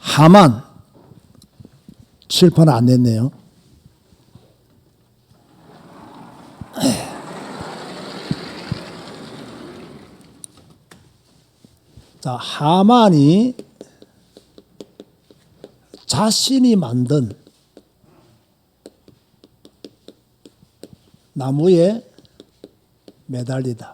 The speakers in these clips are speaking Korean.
하만 칠판 안 냈네요. 자, 하만이 자신이 만든 나무에 매달리다.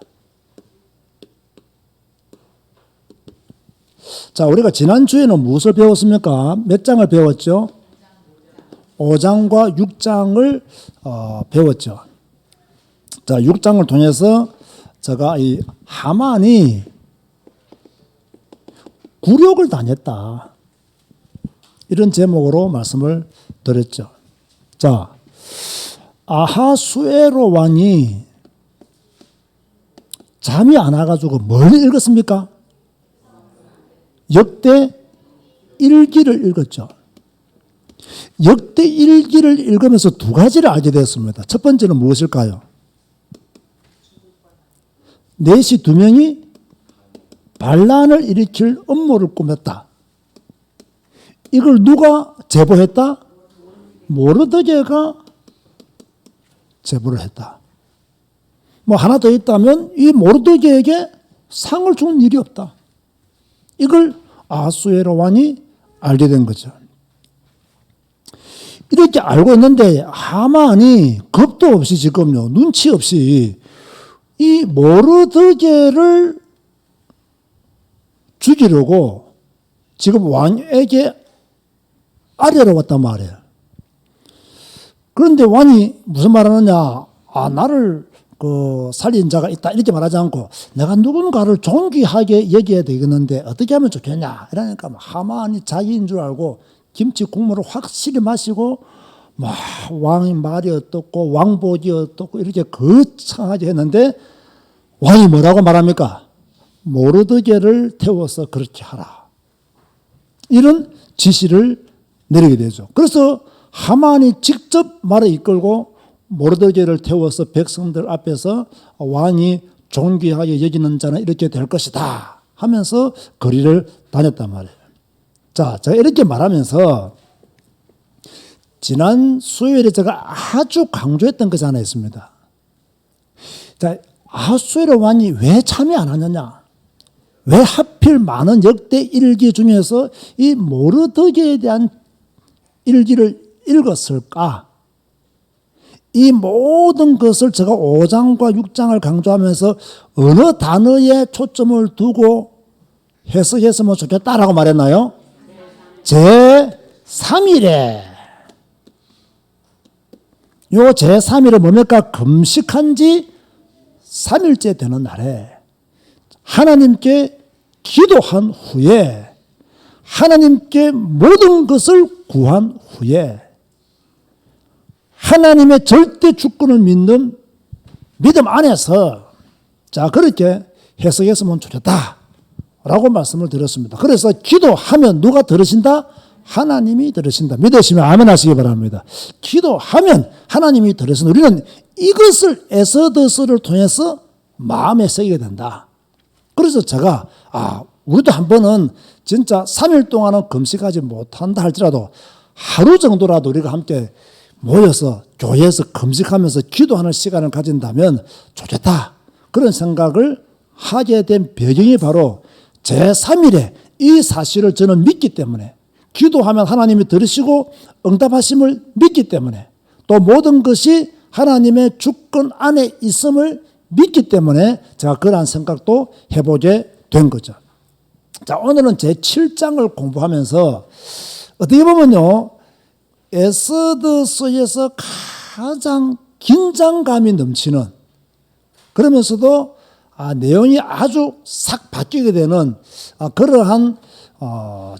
자, 우리가 지난주에는 무엇을 배웠습니까? 몇 장을 배웠죠? 5장과 6장을 배웠죠. 자, 6장을 통해서 제가 이 하만이 굴욕을 당했다, 이런 제목으로 말씀을 드렸죠. 자, 아하수에로 왕이 잠이 안 와가지고 뭘 읽었습니까? 역대 일기를 읽었죠. 역대 일기를 읽으면서 두 가지를 알게 되었습니다. 첫 번째는 무엇일까요? 넷이 두 명이 반란을 일으킬 음모를 꾸몄다. 이걸 누가 제보했다? 모르드게가 제보를 했다. 뭐 하나 더 있다면 이 모르드게에게 상을 주는 일이 없다. 이걸 아하수에로 왕이 알게 된 거죠. 이렇게 알고 있는데 하만이 겁도 없이 지금요, 눈치 없이 이 모르드게를 죽이려고 지금 왕에게 아뢰러 왔단 말이에요. 그런데 왕이 무슨 말하느냐? 나를 살린 자가 있다, 이렇게 말하지 않고 내가 누군가를 존귀하게 여겨야 되겠는데 어떻게 하면 좋겠냐? 이러니까 하만이 자기인 줄 알고 김치 국물을 확실히 마시고 왕의 말이 어떻고 왕복이 어떻고 이렇게 거창하게 했는데 왕이 뭐라고 말합니까? 모르드게를 태워서 그렇게 하라, 이런 지시를 내리게 되죠. 그래서 하만이 직접 말을 이끌고 모르드게를 태워서 백성들 앞에서 왕이 존귀하게 여기는 자는 이렇게 될 것이다 하면서 거리를 다녔단 말이에요. 자, 제가 이렇게 말하면서 지난 수요일에 제가 아주 강조했던 것이 하나 있습니다. 자, 아하수에로 왕이 왜 참여 안 하느냐? 왜 하필 많은 역대 일기 중에서 이 모르드게에 대한 일기를 읽었을까? 이 모든 것을 제가 5장과 6장을 강조하면서 어느 단어에 초점을 두고 해석했으면 좋겠다라고 말했나요? 제3일에. 요 제3일은 뭡니까? 금식한 지 3일째 되는 날에 하나님께 기도한 후에 하나님께 모든 것을 구한 후에 하나님의 절대 주권을 믿는 믿음 안에서 자, 그렇게 해석했으면 좋겠다라고 말씀을 드렸습니다. 그래서 기도하면 누가 들으신다? 하나님이 들으신다. 믿으시면 아멘 하시기 바랍니다. 기도하면 하나님이 들으신다. 우리는 이것을 에스더서를 통해서 마음에 새기게 된다. 그래서 제가 우리도 한 번은 진짜 3일 동안은 금식하지 못한다 할지라도 하루 정도라도 우리가 함께 모여서 교회에서 금식하면서 기도하는 시간을 가진다면 좋겠다, 그런 생각을 하게 된 배경이 바로 제3일에 이 사실을 저는 믿기 때문에, 기도하면 하나님이 들으시고 응답하심을 믿기 때문에, 또 모든 것이 하나님의 주권 안에 있음을 믿기 때문에 제가 그러한 생각도 해보게 된 거죠. 자, 오늘은 제7장을 공부하면서 어떻게 보면요, 에스더서에서 가장 긴장감이 넘치는, 그러면서도 내용이 아주 싹 바뀌게 되는 그러한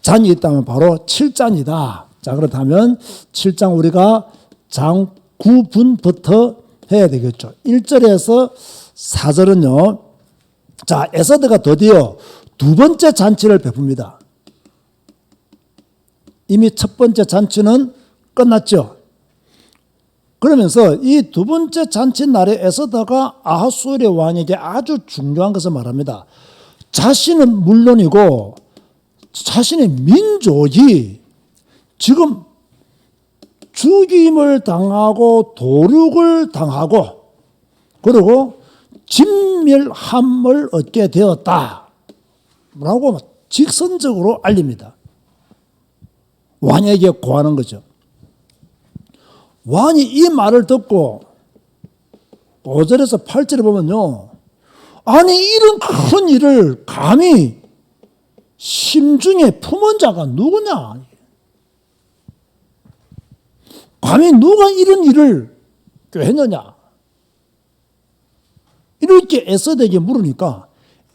장이 있다면 바로 7장이다. 자, 그렇다면 7장 우리가 장 9분부터 해야 되겠죠. 1절에서 4절은요. 자, 에스더가 드디어 두 번째 잔치를 베풉니다. 이미 첫 번째 잔치는 끝났죠. 그러면서 이 두 번째 잔치 날에 에스더가 아하수에로 왕에게 아주 중요한 것을 말합니다. 자신은 물론이고 자신의 민족이 지금 죽임을 당하고 도륙을 당하고 그리고 진멸함을 얻게 되었다라고 직선적으로 알립니다. 왕에게 고하는 거죠. 왕이 이 말을 듣고 5절에서 8절에 보면요. 아니 이런 큰 일을 감히 심중에 품은 자가 누구냐? 감히 누가 이런 일을 했느냐? 이렇게 에스더에게 물으니까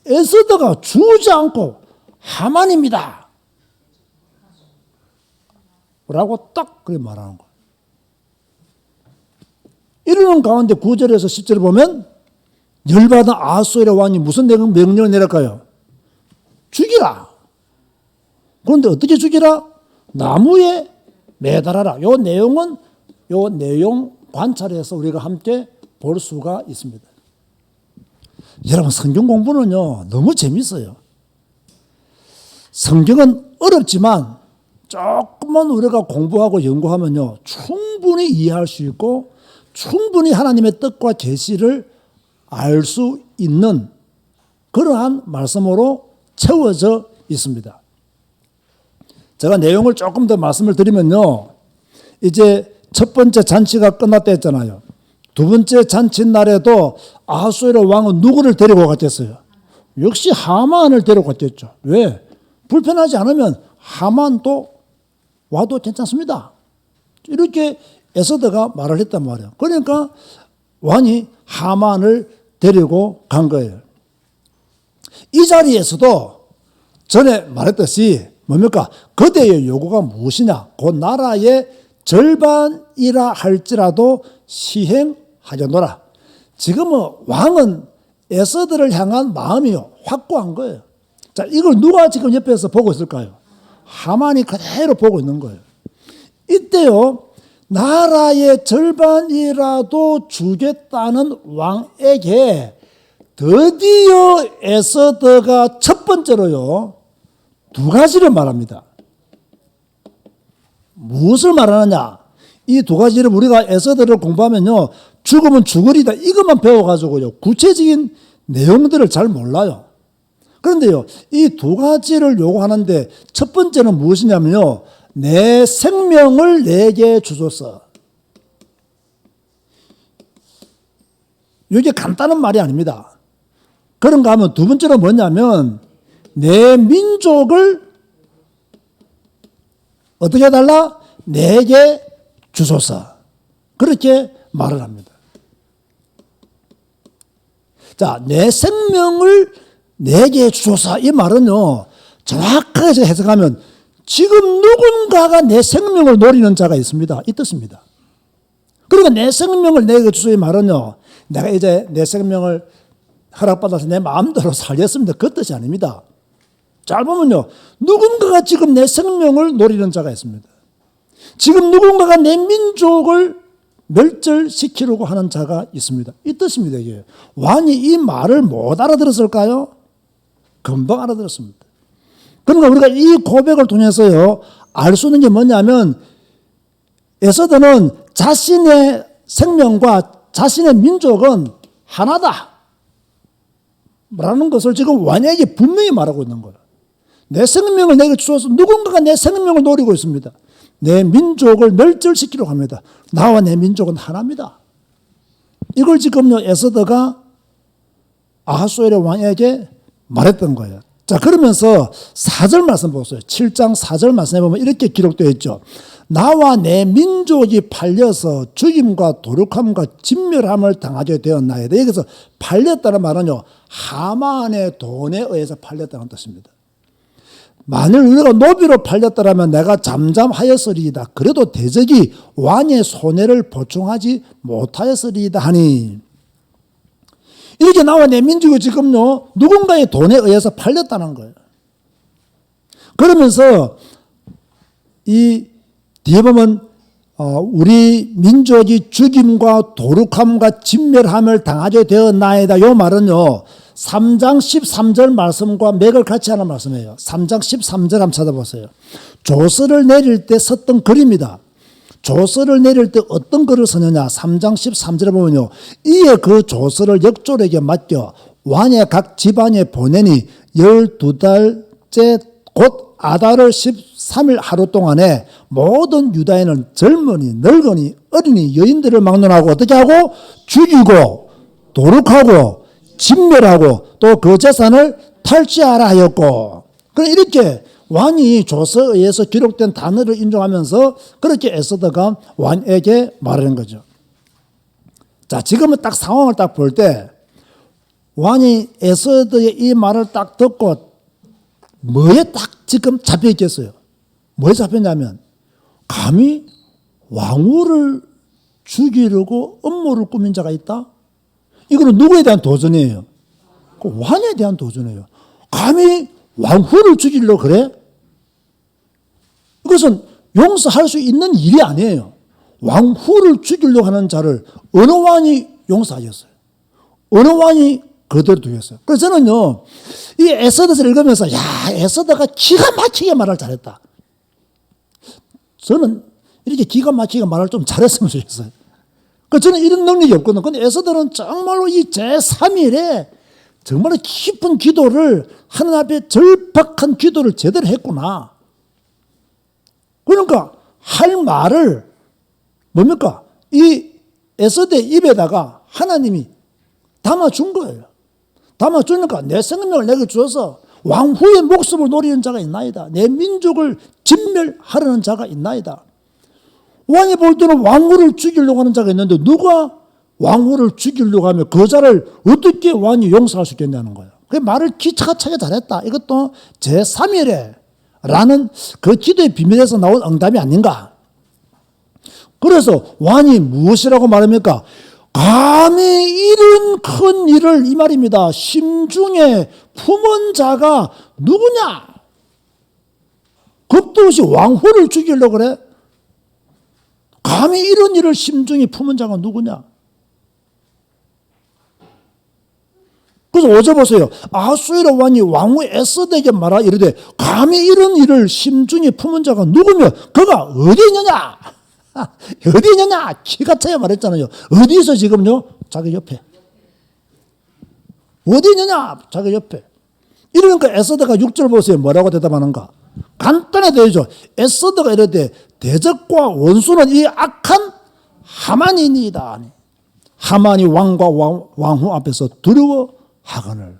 에스더가 주지 않고 하만입니다. 라고 딱 그렇게 말하는 거예요. 이러는 가운데 9절에서 10절을 보면 열받은 아하수에르 왕이 무슨 명령을 내릴까요? 죽이라. 그런데 어떻게 죽이라? 나무에 매달아라. 요 내용은 요 내용 관찰해서 우리가 함께 볼 수가 있습니다. 여러분 성경 공부는요 너무 재밌어요. 성경은 어렵지만 조금만 우리가 공부하고 연구하면요 충분히 이해할 수 있고 충분히 하나님의 뜻과 계시를 알 수 있는 그러한 말씀으로 채워져 있습니다. 제가 내용을 조금 더 말씀을 드리면요. 이제 첫 번째 잔치가 끝났다 했잖아요. 두 번째 잔치 날에도 아하수에르 왕은 누구를 데리고 갔겠어요? 역시 하만을 데리고 갔겠죠. 왜? 불편하지 않으면 하만도 와도 괜찮습니다. 이렇게 에스더가 말을 했단 말이에요. 그러니까 왕이 하만을 데리고 간 거예요. 이 자리에서도 전에 말했듯이 뭡니까? 그대의 요구가 무엇이냐? 그 나라의 절반이라 할지라도 시행하려노라. 지금은 왕은 에스더를 향한 마음이 확고한 거예요. 자, 이걸 누가 지금 옆에서 보고 있을까요? 하만이 그대로 보고 있는 거예요. 이때요, 나라의 절반이라도 주겠다는 왕에게 드디어 에스더가 첫 번째로요, 두 가지를 말합니다. 무엇을 말하느냐? 이 두 가지를 우리가 에스더를 공부하면요, 죽으면 죽으리다. 이것만 배워가지고요, 구체적인 내용들을 잘 몰라요. 그런데요, 이 두 가지를 요구하는데 첫 번째는 무엇이냐면요, 내 생명을 내게 주소서. 이게 간단한 말이 아닙니다. 그런가 하면 두 번째는 뭐냐면 내 민족을 어떻게 해달라? 내게 주소서. 그렇게 말을 합니다. 자, 내 생명을 내게 주소서. 이 말은요, 정확하게 해석하면 지금 누군가가 내 생명을 노리는 자가 있습니다. 이 뜻입니다. 그러니까 내 생명을 내게 주소서. 이 말은요, 내가 이제 내 생명을 허락받아서 내 마음대로 살겠습니다. 그 뜻이 아닙니다. 잘 보면요, 누군가가 지금 내 생명을 노리는 자가 있습니다. 지금 누군가가 내 민족을 멸절시키려고 하는 자가 있습니다. 이 뜻입니다. 이게. 왕이 이 말을 못 알아들었을까요? 금방 알아들었습니다. 그러니까 우리가 이 고백을 통해서요, 알 수 있는 게 뭐냐면 에스더는 자신의 생명과 자신의 민족은 하나다 라는 것을 지금 왕에게 분명히 말하고 있는 거예요. 내 생명을 내게 주어서 누군가가 내 생명을 노리고 있습니다. 내 민족을 멸절시키려고 합니다. 나와 내 민족은 하나입니다. 이걸 지금요, 에스더가 아하수에르 왕에게 말했던 거예요. 자, 그러면서 4절 말씀 보세요. 7장 4절 말씀에 보면 이렇게 기록되어 있죠. 나와 내 민족이 팔려서 죽임과 도륙함과 진멸함을 당하게 되었나이다. 여기서 팔렸다는 말은요, 하만의 돈에 의해서 팔렸다는 뜻입니다. 만일 우리가 노비로 팔렸더라면 내가 잠잠하였으리이다. 그래도 대적이 왕의 손해를 보충하지 못하였으리이다 하니, 이렇게 나와 내 민족이 지금요, 누군가의 돈에 의해서 팔렸다는 거예요. 그러면서 이 뒤에 보면 우리 민족이 죽임과 도륙함과 진멸함을 당하게 되었나이다. 이 말은요, 3장 13절 말씀과 맥을 같이 하는 말씀이에요. 3장 13절 한번 찾아보세요. 조서를 내릴 때 썼던 글입니다. 조서를 내릴 때 어떤 글을 쓰느냐. 3장 13절에 보면요. 이에 그 조서를 역졸에게 맡겨 왕의 각 지방에 보내니 12달째 곧 아달을 13일 하루 동안에 모든 유다인은 젊은이, 늙은이, 어린이, 여인들을 막론하고 어떻게 하고? 죽이고 도륙하고 진멸하고 또 그 재산을 탈취하라 하였고. 그럼 이렇게 왕이 조서에 의해서 기록된 단어를 인정하면서 그렇게 에스더가 왕에게 말하는 거죠. 자, 지금은 딱 상황을 딱 볼 때 왕이 에스더의 이 말을 딱 듣고 뭐에 딱 지금 잡혀 있겠어요? 뭐에 잡혔냐면 감히 왕후를 죽이려고 음모를 꾸민 자가 있다? 이거는 누구에 대한 도전이에요? 그 왕에 대한 도전이에요. 감히 왕후를 죽이려고 그래? 이것은 용서할 수 있는 일이 아니에요. 왕후를 죽이려고 하는 자를 어느 왕이 용서하겠어요? 어느 왕이 그대로 두겠어요? 그래서 저는요, 이 에스더서를 읽으면서, 야, 에스더가 기가 막히게 말을 잘했다. 저는 이렇게 기가 막히게 말을 좀 잘했으면 좋겠어요. 저는 이런 능력이 없거든요. 근데 에스더는 정말로 이 제3일에 정말로 깊은 기도를, 하나님 앞에 절박한 기도를 제대로 했구나. 그러니까 할 말을 뭡니까? 이 에스더의 입에다가 하나님이 담아준 거예요. 담아주니까 내 생명을 내게 주어서 왕후의 목숨을 노리는 자가 있나이다. 내 민족을 진멸하려는 자가 있나이다. 왕이 볼 때는 왕후를 죽이려고 하는 자가 있는데 누가 왕후를 죽이려고 하면 그 자를 어떻게 왕이 용서할 수 있겠냐는 거예요. 그 말을 기차차게 잘했다. 이것도 제3일에 라는 그 기도의 비밀에서 나온 응답이 아닌가. 그래서 왕이 무엇이라고 말합니까? 감히 이런 큰 일을, 이 말입니다. 심중에 품은 자가 누구냐? 겁도 없이 왕후를 죽이려고 그래? 감히 이런 일을 심중에 품은 자가 누구냐? 그래서 5절 보세요. 아수에르 왕이 왕후 에스더에게 말하 이르되 감히 이런 일을 심중에 품은 자가 누구며 그가 어디 있느냐? 어디 있느냐? 기가 차게 말했잖아요. 어디서 지금요? 자기 옆에. 어디 있느냐? 자기 옆에. 이러니까 에스더가 6절 보세요. 뭐라고 대답하는가? 간단해 되죠. 에스더가 이르되 대적과 원수는 이 악한 하만이니이다. 하만이 왕과 왕후 앞에서 두려워하거늘.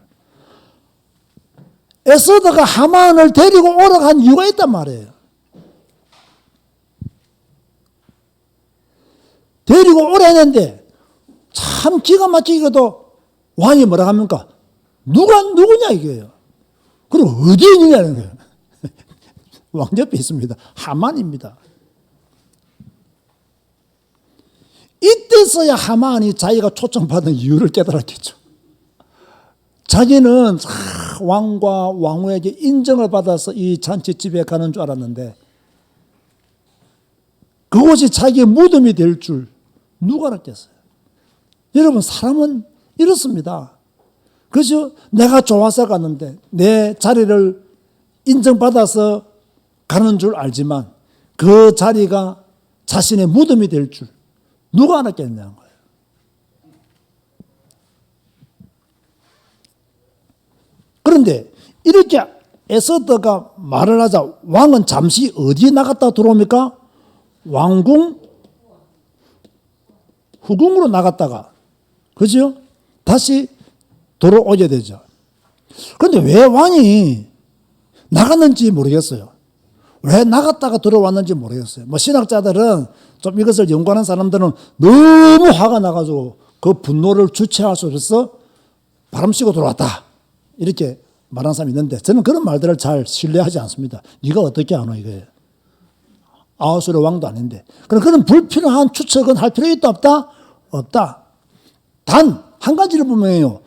에스더가 하만을 데리고 오라고 한 이유가 있단 말이에요. 데리고 오라 했는데 참 기가 막히게도 왕이 뭐라 합니까? 누구냐 이거예요. 그럼 어디에 있느냐는 거예요. 왕 옆에 있습니다. 하만입니다. 이때서야 하만이 자기가 초청받은 이유를 깨달았겠죠. 자기는 왕과 왕후에게 인정을 받아서 이 잔치집에 가는 줄 알았는데 그곳이 자기의 무덤이 될 줄 누가 알았겠어요? 여러분, 사람은 이렇습니다. 그죠? 내가 좋아서 가는데 내 자리를 인정받아서 가는 줄 알지만 그 자리가 자신의 무덤이 될 줄 누가 알았겠냐는 거예요. 그런데 이렇게 에스더가 말을 하자 왕은 잠시 어디에 나갔다 들어옵니까? 왕궁 후궁으로 나갔다가 그죠? 다시 돌아오게 되죠. 그런데 왜 왕이 나갔는지 모르겠어요. 왜 나갔다가 들어왔는지 모르겠어요. 뭐 신학자들은 좀 이것을 연구하는 사람들은 너무 화가 나가지고 그 분노를 주체할 수 없어서 바람 쐬고 들어왔다. 이렇게 말하는 사람이 있는데 저는 그런 말들을 잘 신뢰하지 않습니다. 네가 어떻게 아노 이거예요. 아하수르 왕도 아닌데. 그런 불필요한 추측은 할 필요 있다 없다? 없다. 단 한 가지를 보면요.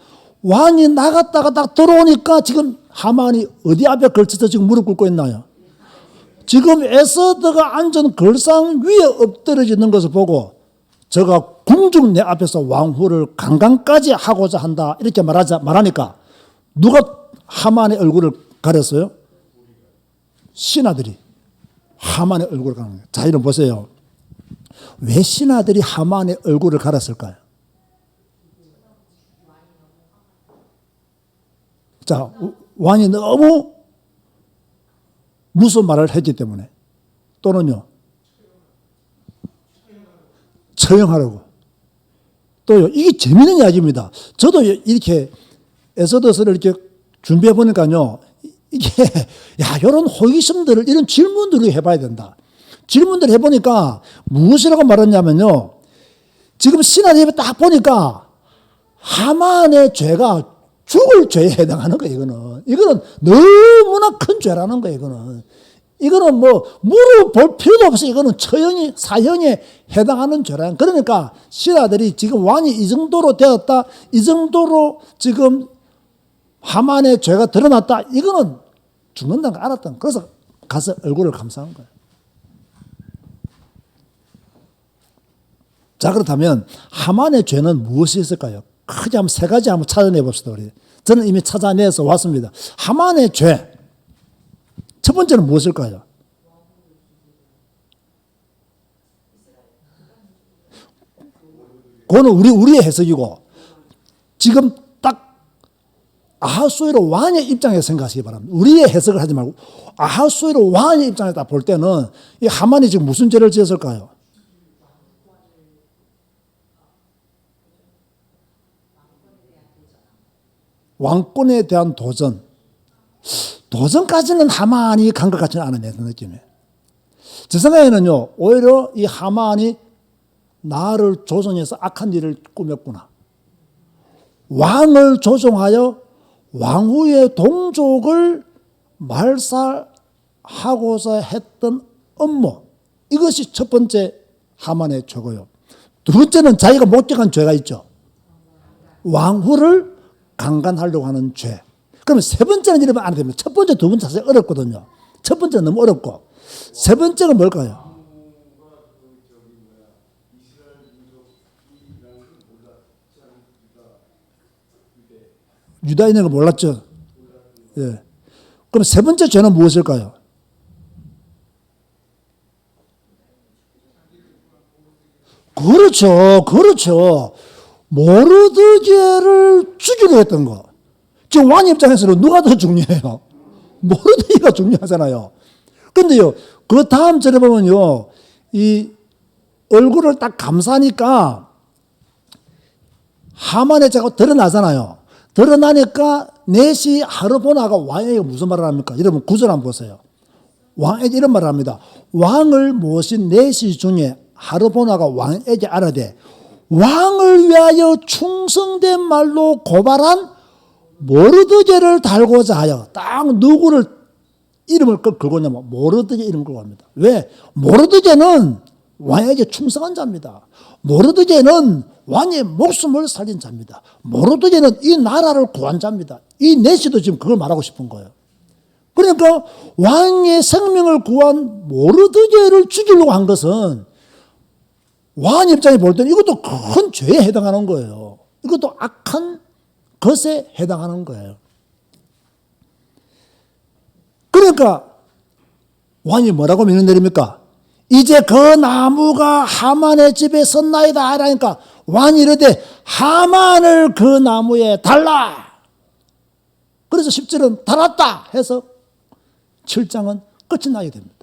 왕이 나갔다가 딱 들어오니까 지금 하만이 어디 앞에 걸쳐서 지금 무릎 꿇고 있나요? 지금 에스더가 앉은 걸상 위에 엎드려지는 것을 보고 저가 궁중 내 앞에서 왕후를 강간까지 하고자 한다 이렇게 말하니까 누가 하만의 얼굴을 가렸어요? 신하들이 하만의 얼굴을 가린 거예요. 자, 이런 보세요. 왜 신하들이 하만의 얼굴을 가렸을까요? 자, 왕이 너무 무서운 말을 했기 때문에, 또는요, 처형하려고. 또요, 이게 재밌는 이야기입니다. 저도 이렇게 에서더스를 이렇게 준비해 보니까요, 이게, 야, 이런 호기심들을, 이런 질문들을 해봐야 된다. 질문들을 해보니까 무엇이라고 말했냐면요, 지금 신하들이 딱 보니까 하만의 죄가 죽을 죄에 해당하는 거예요, 이거는. 이거는 너무나 큰 죄라는 거예요, 이거는. 이거는 뭐, 물어볼 필요도 없이 이거는 처형이, 사형에 해당하는 죄라는. 그러니까 신하들이 지금 왕이 이 정도로 되었다, 이 정도로 지금 하만의 죄가 드러났다, 이거는 죽는다는 걸 알았던. 그래서 가서 얼굴을 감싸는 거예요. 자, 그렇다면 하만의 죄는 무엇이 있을까요? 크게 한번 세 가지 한번 찾아내 봅시다, 우리. 저는 이미 찾아내서 왔습니다. 하만의 죄. 첫 번째는 무엇일까요? 그거는 우리의 해석이고, 지금 딱 아하수에로 왕의 입장에서 생각하시기 바랍니다. 우리의 해석을 하지 말고, 아하수에로 왕의 입장에서 딱 볼 때는, 이 하만이 지금 무슨 죄를 지었을까요? 왕권에 대한 도전. 도전까지는 하만이 간 것 같지는 않아요, 내 느낌에. 제 생각에는요, 오히려 이 하만이 나를 조종해서 악한 일을 꾸몄구나. 왕을 조종하여 왕후의 동족을 말살하고자 했던 업무. 이것이 첫 번째 하만의 죄고요. 두 번째는 자기가 목격한 죄가 있죠. 왕후를 강간하려고 하는 죄. 그러면 세 번째는 이러면 안 됩니다. 첫 번째, 두 번째 사실 어렵거든요. 첫 번째는 너무 어렵고. 세 번째가 뭘까요? 유다인인 거 몰랐죠? 예. 그럼 세 번째 죄는 무엇일까요? 그렇죠. 그렇죠. 모르드게를 죽이려 했던 거. 지금 왕 입장에서는 누가 더 중요해요? 모르드게가 중요하잖아요. 근데요, 그 다음 절에 보면요, 이 얼굴을 딱 감싸니까 하만의 죄가 드러나잖아요. 드러나니까 넷이 하르보나가 왕에게 무슨 말을 합니까? 여러분 구절 한번 보세요. 왕에게 이런 말을 합니다. 왕을 모신 넷이 중에 하르보나가 왕에게 알아대 왕을 위하여 충성된 말로 고발한 모르드게를 달고자 하여 딱 누구를 이름을 걸고냐면 모르드게 이름을 걸고 합니다. 왜? 모르드게는 왕에게 충성한 자입니다. 모르드게는 왕의 목숨을 살린 자입니다. 모르드게는 이 나라를 구한 자입니다. 이 넷이도 지금 그걸 말하고 싶은 거예요. 그러니까 왕의 생명을 구한 모르드게를 죽이려고 한 것은 왕 입장에 볼 때는 이것도 큰 죄에 해당하는 거예요. 이것도 악한 것에 해당하는 거예요. 그러니까 왕이 뭐라고 명령 내립니까? 이제 그 나무가 하만의 집에 섰나이다 하라니까 왕이 이르되 하만을 그 나무에 달라. 그래서 10절은 달았다 해서 7장은 끝이 나게 됩니다.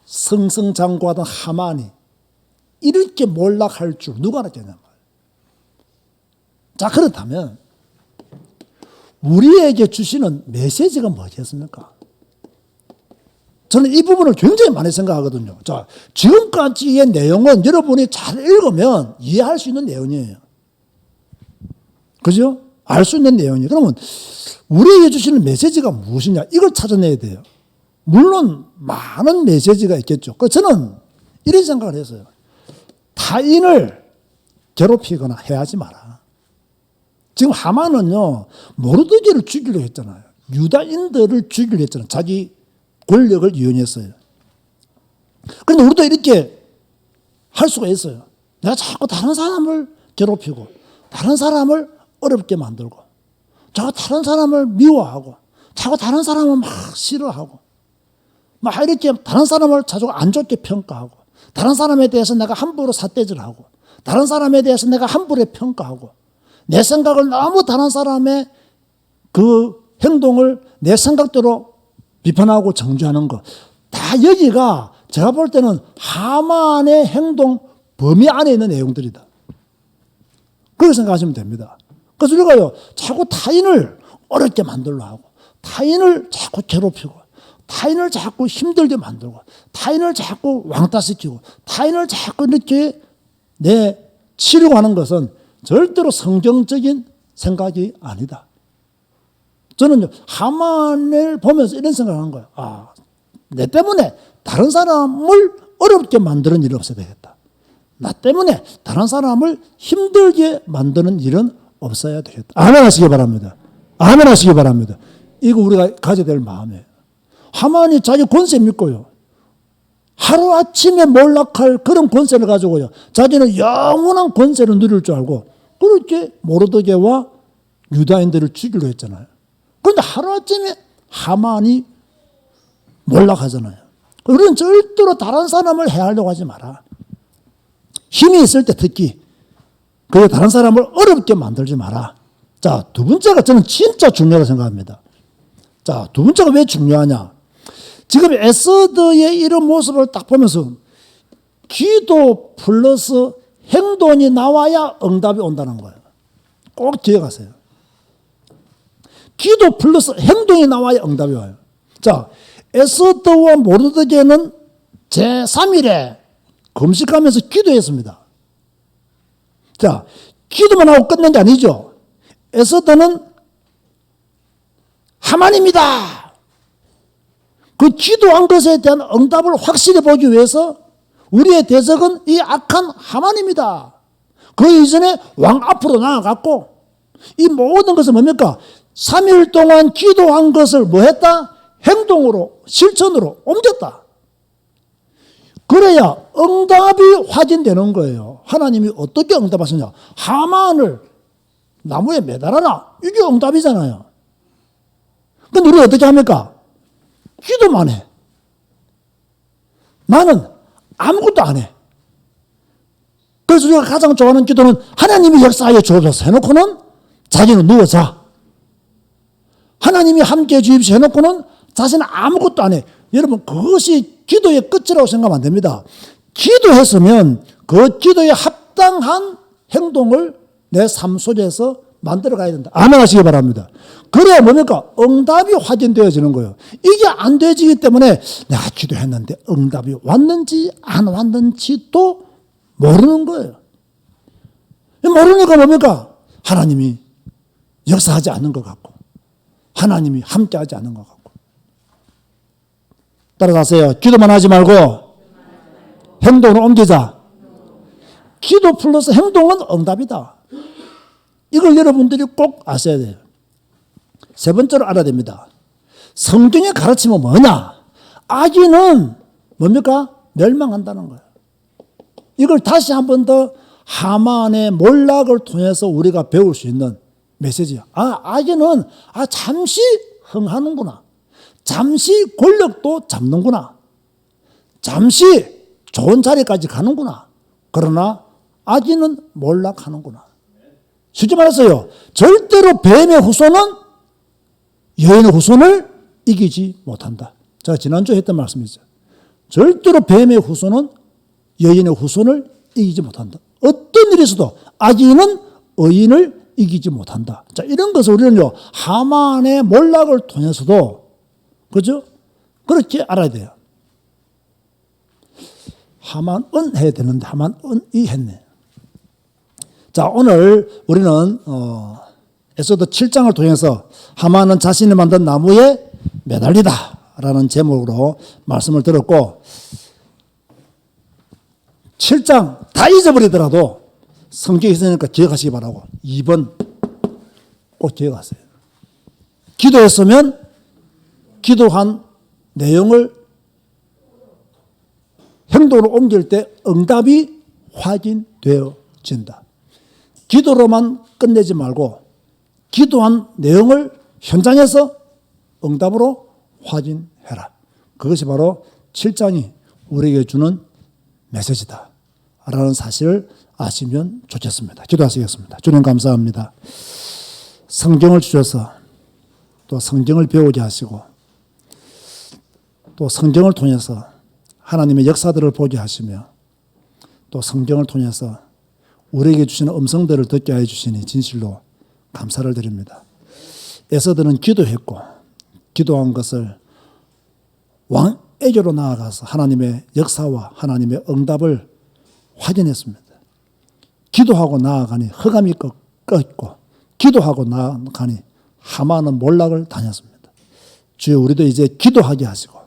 승승장구하던 하만이 이렇게 몰락할 줄 누가 알았겠냐 말이에요. 자, 그렇다면 우리에게 주시는 메시지가 뭐겠습니까? 저는 이 부분을 굉장히 많이 생각하거든요. 자, 지금까지의 내용은 여러분이 잘 읽으면 이해할 수 있는 내용이에요. 그죠? 알 수 있는 내용이에요. 그러면 우리에게 주시는 메시지가 무엇이냐? 이걸 찾아내야 돼요. 물론 많은 메시지가 있겠죠. 그래서 저는 이런 생각을 했어요. 타인을 괴롭히거나 해하지 마라. 지금 하만은요, 모르드게를 죽이려고 했잖아요. 유다인들을 죽이려고 했잖아요. 자기 권력을 이용했어요. 그런데 우리도 이렇게 할 수가 있어요. 내가 자꾸 다른 사람을 괴롭히고 다른 사람을 어렵게 만들고, 자꾸 다른 사람을 미워하고, 자꾸 다른 사람을 막 싫어하고, 막 이렇게 다른 사람을 자주 안 좋게 평가하고, 다른 사람에 대해서 내가 함부로 삿대질하고, 다른 사람에 대해서 내가 함부로 평가하고, 내 생각을 너무 다른 사람의 그 행동을 내 생각대로 비판하고 정죄하는 것, 다 여기가 제가 볼 때는 하만의 행동 범위 안에 있는 내용들이다. 그렇게 생각하시면 됩니다. 그래서 우리가요, 자꾸 타인을 어렵게 만들려 하고, 타인을 자꾸 괴롭히고, 타인을 자꾸 힘들게 만들고, 타인을 자꾸 왕따시키고, 타인을 자꾸 이렇게 치려고 하는 것은 절대로 성경적인 생각이 아니다. 저는 하만을 보면서 이런 생각을 하는 거예요. 아, 내 때문에 다른 사람을 어렵게 만드는 일이 없어야 되겠다. 나 때문에 다른 사람을 힘들게 만드는 일은 없어야 되겠다. 아멘 하시기 바랍니다. 아멘 하시기 바랍니다. 이거 우리가 가져야 될 마음이에요. 하만이 자기 권세 믿고요, 하루아침에 몰락할 그런 권세를 가지고요, 자기는 영원한 권세를 누릴 줄 알고 그렇게 모르드게와 유다인들을 죽이려 했잖아요. 그런데 하루아침에 하만이 몰락하잖아요. 우리는 절대로 다른 사람을 해하려고 하지 마라. 힘이 있을 때 특히 그리고 다른 사람을 어렵게 만들지 마라. 자, 두 번째가 저는 진짜 중요하다고 생각합니다. 자, 두 번째가 왜 중요하냐? 지금 에스더의 이런 모습을 딱 보면서 기도 플러스 행동이 나와야 응답이 온다는 거예요. 꼭 기억하세요. 기도 플러스 행동이 나와야 응답이 와요. 자, 에스더와 모르드게는 제3일에 금식하면서 기도했습니다. 자, 기도만 하고 끝낸 게 아니죠. 에스더는 하만입니다. 그 기도한 것에 대한 응답을 확실히 보기 위해서 우리의 대적은 이 악한 하만입니다. 그 이전에 왕 앞으로 나아갔고, 이 모든 것은 뭡니까? 3일 동안 기도한 것을 뭐 했다? 행동으로, 실천으로 옮겼다. 그래야 응답이 확인되는 거예요. 하나님이 어떻게 응답하시냐? 하만을 나무에 매달아라. 이게 응답이잖아요. 근데 우리가 어떻게 합니까? 기도만 해. 나는 아무것도 안 해. 그래서 우리가 가장 좋아하는 기도는 하나님이 역사하여 주옵소서 해놓고는 자기는 누워자. 하나님이 함께해 주십시오 해놓고는 자신은 아무것도 안 해. 여러분, 그것이 기도의 끝이라고 생각하면 안 됩니다. 기도했으면 그 기도에 합당한 행동을 내 삶 속에서 만들어 가야 된다. 아멘 하시기 바랍니다. 그래야 뭡니까? 응답이 확인되어지는 거예요. 이게 안 되지기 때문에 내가 기도했는데 응답이 왔는지 안 왔는지도 모르는 거예요. 모르니까 뭡니까? 하나님이 역사하지 않는 것 같고, 하나님이 함께하지 않는 것 같고. 따라가세요. 기도만 하지 말고 행동으로 옮기자. 기도 플러스 행동은 응답이다. 이걸 여러분들이 꼭 아셔야 돼요. 세 번째로 알아야 됩니다. 성경의 가르침은 뭐냐? 악인은 뭡니까? 멸망한다는 거예요. 이걸 다시 한 번 더 하만의 몰락을 통해서 우리가 배울 수 있는 메시지야. 아, 악인은 잠시 흥하는구나. 잠시 권력도 잡는구나. 잠시 좋은 자리까지 가는구나. 그러나 악인은 몰락하는구나. 쉽게 말해서요, 절대로 뱀의 후손은 여인의 후손을 이기지 못한다. 제가 지난주에 했던 말씀이죠. 절대로 뱀의 후손은 여인의 후손을 이기지 못한다. 어떤 일이 있어도 악인은 의인을 이기지 못한다. 자, 이런 것을 우리는요, 하만의 몰락을 통해서도, 그죠? 그렇게 알아야 돼요. 하만은 해야 되는데, 하만은이 했네. 자, 오늘 우리는, 에스더 7장을 통해서 하만은 자신이 만든 나무에 매달리다 라는 제목으로 말씀을 들었고, 7장 다 잊어버리더라도 성경에 있으니까 기억하시기 바라고 2번 꼭 기억하세요. 기도했으면 기도한 내용을 행동으로 옮길 때 응답이 확인되어진다. 기도로만 끝내지 말고 기도한 내용을 현장에서 응답으로 확인해라. 그것이 바로 7장이 우리에게 주는 메시지다 라는 사실을 아시면 좋겠습니다. 기도하시겠습니다. 주님 감사합니다. 성경을 주셔서 또 성경을 배우게 하시고 또 성경을 통해서 하나님의 역사들을 보게 하시며 또 성경을 통해서 우리에게 주시는 음성들을 듣게 해 주시니 진실로 감사를 드립니다. 에서드는 기도했고 기도한 것을 왕에게로 나아가서 하나님의 역사와 하나님의 응답을 확인했습니다. 기도하고 나아가니 흑암이 꺾였고 기도하고 나아가니 하만은 몰락을 다녔습니다. 주여 우리도 이제 기도하게 하시고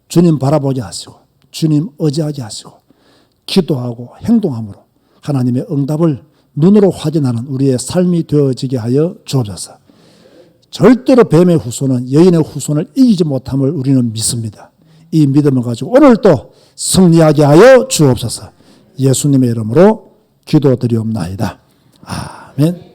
주님 바라보게 하시고 주님 의지하게 하시고 기도하고 행동함으로 하나님의 응답을 눈으로 확인하는 우리의 삶이 되어지게 하여 주옵소서. 절대로 뱀의 후손은 여인의 후손을 이기지 못함을 우리는 믿습니다. 이 믿음을 가지고 오늘도 승리하게 하여 주옵소서. 예수님의 이름으로 기도드리옵나이다. 아멘.